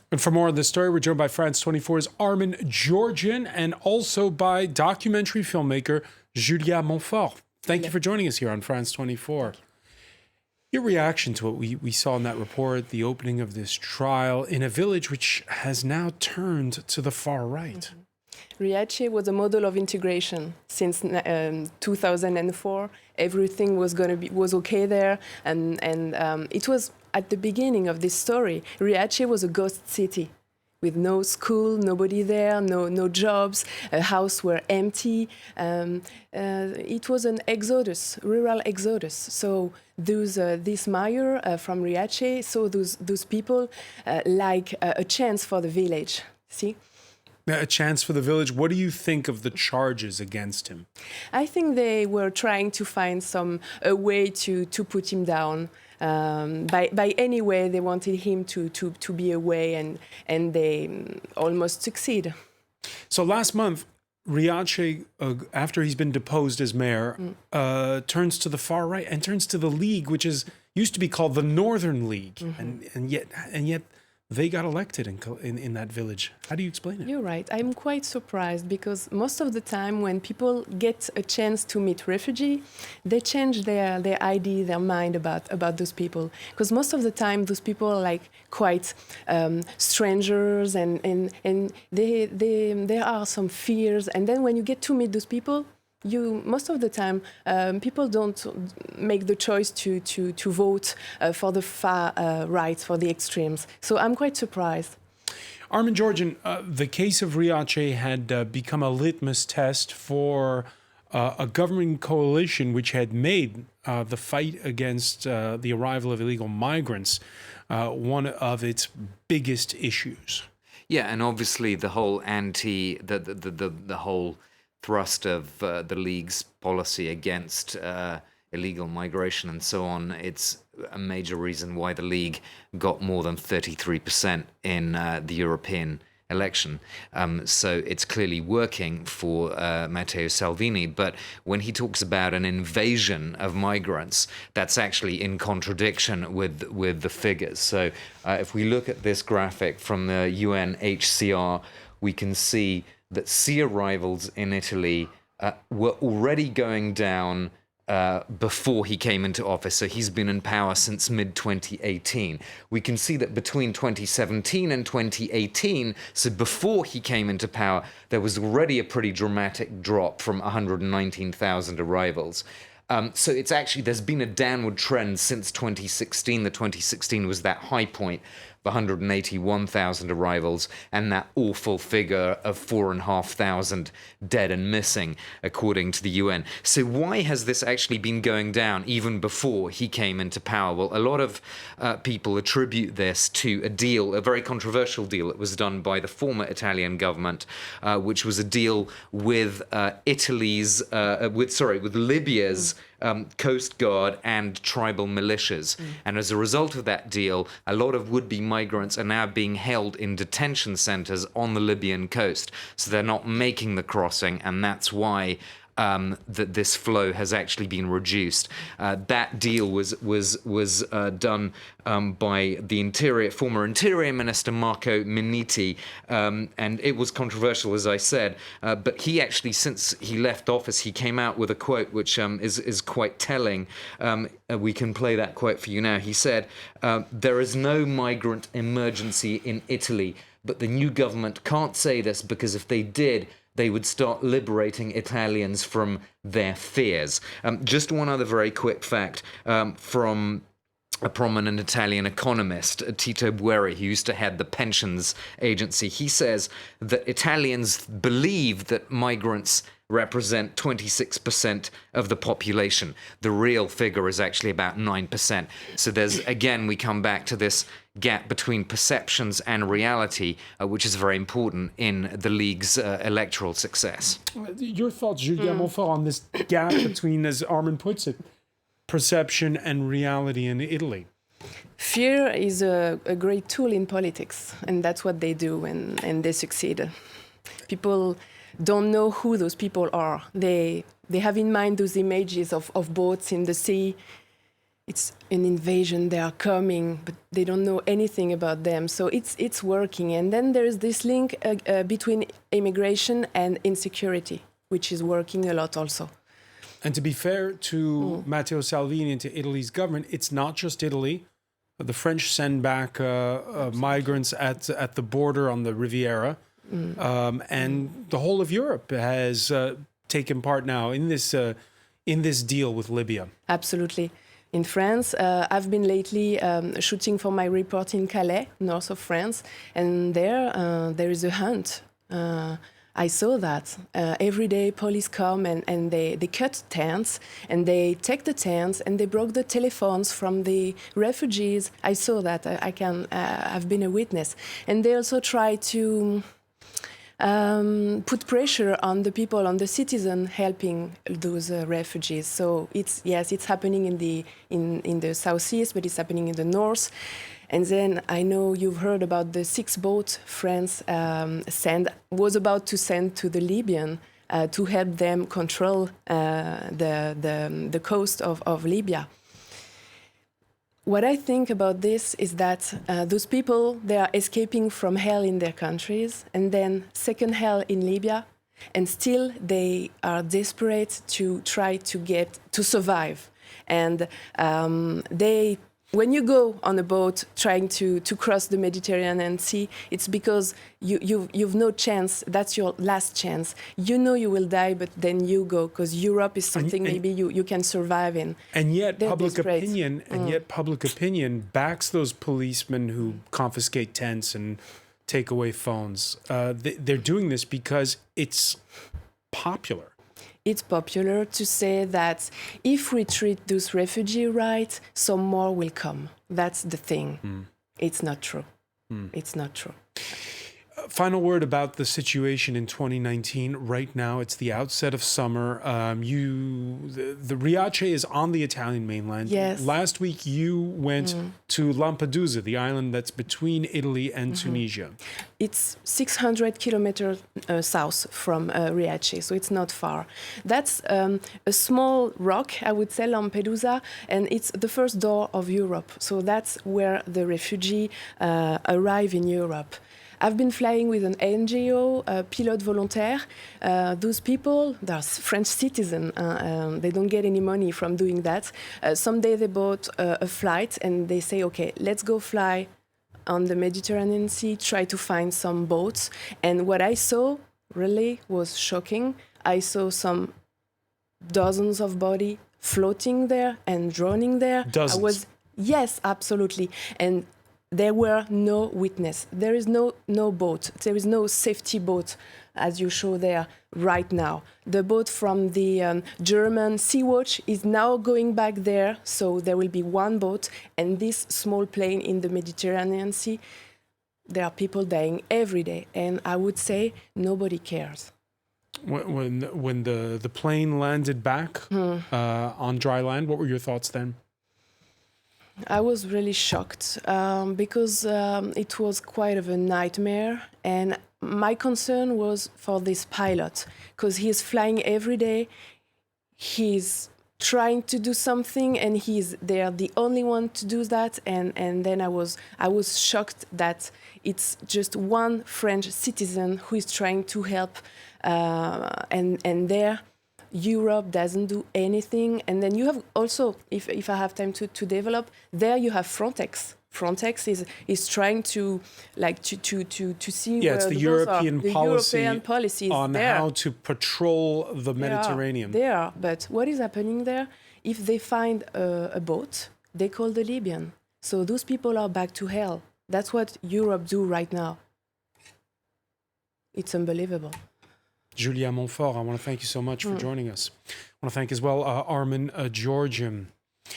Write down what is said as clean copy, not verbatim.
And for more on this story, we're joined by France 24's Armen Georgian and also by documentary filmmaker Julia Montfort. Thank you for joining us here on France 24. Your reaction to what we saw in that report, the opening of this trial in a village which has now turned to the far right. Riace was a model of integration since 2004. Everything was okay there, and it was at the beginning of this story. Riace was a ghost city, with no school, nobody there, no jobs. Houses were empty. It was an exodus, rural exodus. So this mayor from Riace saw those people like a chance for the village. See. A chance for the village. What do you think of the charges against him? I think they were trying to find a way to put him down. By any way, they wanted him to be away, and they almost succeed. So last month, Riace, after he's been deposed as mayor, turns to the far right and turns to the League, which used to be called the Northern League, and yet they got elected in that village. How do you explain it? You're right. I'm quite surprised because most of the time when people get a chance to meet refugees, they change their idea, their mind about those people. Because most of the time those people are like quite strangers and there are some fears. And then when you get to meet those people, most of the time, people don't make the choice to vote for the far right, for the extremes. So I'm quite surprised. Armen Georgian, the case of Riace had become a litmus test for a governing coalition which had made the fight against the arrival of illegal migrants one of its biggest issues. Yeah, and obviously the whole the whole thrust of the League's policy against illegal migration and so on, it's a major reason why the League got more than 33% in the European election. So it's clearly working for Matteo Salvini. But when he talks about an invasion of migrants, that's actually in contradiction with the figures. So if we look at this graphic from the UNHCR, we can see that sea arrivals in Italy were already going down before he came into office. So he's been in power since mid-2018. We can see that between 2017 and 2018, so before he came into power, there was already a pretty dramatic drop from 119,000 arrivals. So it's actually, there's been a downward trend since 2016. The 2016 was that high point of 181,000 arrivals and that awful figure of 4,500 dead and missing, according to the UN. So why has this actually been going down even before he came into power? Well, a lot of people attribute this to a very controversial deal that was done by the former Italian government, which was a deal with with Libya's Coast Guard and tribal militias. And as a result of that deal, a lot of would-be migrants are now being held in detention centers on the Libyan coast. So they're not making the crossing, and that's why that this flow has actually been reduced. That deal was done by the former Interior Minister Marco Minniti, and it was controversial, as I said. But he actually, since he left office, he came out with a quote which is quite telling. We can play that quote for you now. He said, "There is no migrant emergency in Italy, but the new government can't say this because if they did, they would start liberating Italians from their fears." Just one other very quick fact from a prominent Italian economist, Tito Bueri, who used to head the pensions agency. He says that Italians believe that migrants represent 26% of the population. The real figure is actually about 9%. So there's, again, we come back to this gap between perceptions and reality, which is very important in the League's electoral success. Your thoughts, Julia Montfort, on this gap between, as Armen puts it, perception and reality in Italy? Fear is a great tool in politics, and that's what they do, and they succeed. People don't know who those people are. They have in mind those images of boats in the sea, it's an invasion. They are coming, but they don't know anything about them. So it's working. And then there is this link between immigration and insecurity, which is working a lot also. And to be fair to Matteo Salvini and to Italy's government, it's not just Italy. The French send back migrants at the border on the Riviera, and the whole of Europe has taken part now in this deal with Libya. Absolutely. In France, I've been lately shooting for my report in Calais, north of France, and there is a hunt. I saw that. Every day police come and they cut tents and they take the tents and they broke the telephones from the refugees. I saw that. I've been a witness. And they also try to put pressure on the people, on the citizen helping those refugees. So it's happening in the southeast, but it's happening in the north. And then I know you've heard about the 6 boats France was about to send to the Libyan to help them control the coast of Libya. What I think about this is that those people, they are escaping from hell in their countries and then second hell in Libya, and still they are desperate to try to survive. And when you go on a boat trying to cross the Mediterranean Sea, it's because you've no chance. That's your last chance. You know you will die, but then you go because Europe is something maybe you can survive in. And yet public desperate. opinion backs those policemen who confiscate tents and take away phones. They're doing this because it's popular. It's popular to say that if we treat those refugees right, some more will come. That's the thing. It's not true. It's not true. Final word about the situation in 2019. Right now, it's the outset of summer. The Riace is on the Italian mainland. Yes. Last week, you went to Lampedusa, the island that's between Italy and Tunisia. It's 600 kilometers south from Riace, so it's not far. That's a small rock, I would say, Lampedusa, and it's the first door of Europe. So that's where the refugee arrive in Europe. I've been flying with an NGO, Pilote Volontaire. Those people, they're French citizens. They don't get any money from doing that. Someday they bought a flight and they say, okay, let's go fly on the Mediterranean Sea, try to find some boats. And what I saw really was shocking. I saw some dozens of bodies floating there and drowning there. Dozens? Yes, absolutely. And there were no witness. There is no boat. There is no safety boat, as you show there right now. The boat from the German Sea Watch is now going back there, so there will be one boat. And this small plane in the Mediterranean Sea, there are people dying every day. And I would say nobody cares. When the plane landed back on dry land, what were your thoughts then? I was really shocked because it was quite of a nightmare, and my concern was for this pilot because he's flying every day. He's trying to do something, and they're the only one to do that. And then I was shocked that it's just one French citizen who is trying to help, and there. Europe doesn't do anything. And then you have also, if I have time to develop, there you have Frontex. Frontex is trying to see where it's the European policy on how to patrol the Mediterranean. They are. But what is happening there? If they find a boat, they call the Libyan. So those people are back to hell. That's what Europe do right now. It's unbelievable. Julia Montfort, I want to thank you so much for joining us. I want to thank as well Armen Georgian.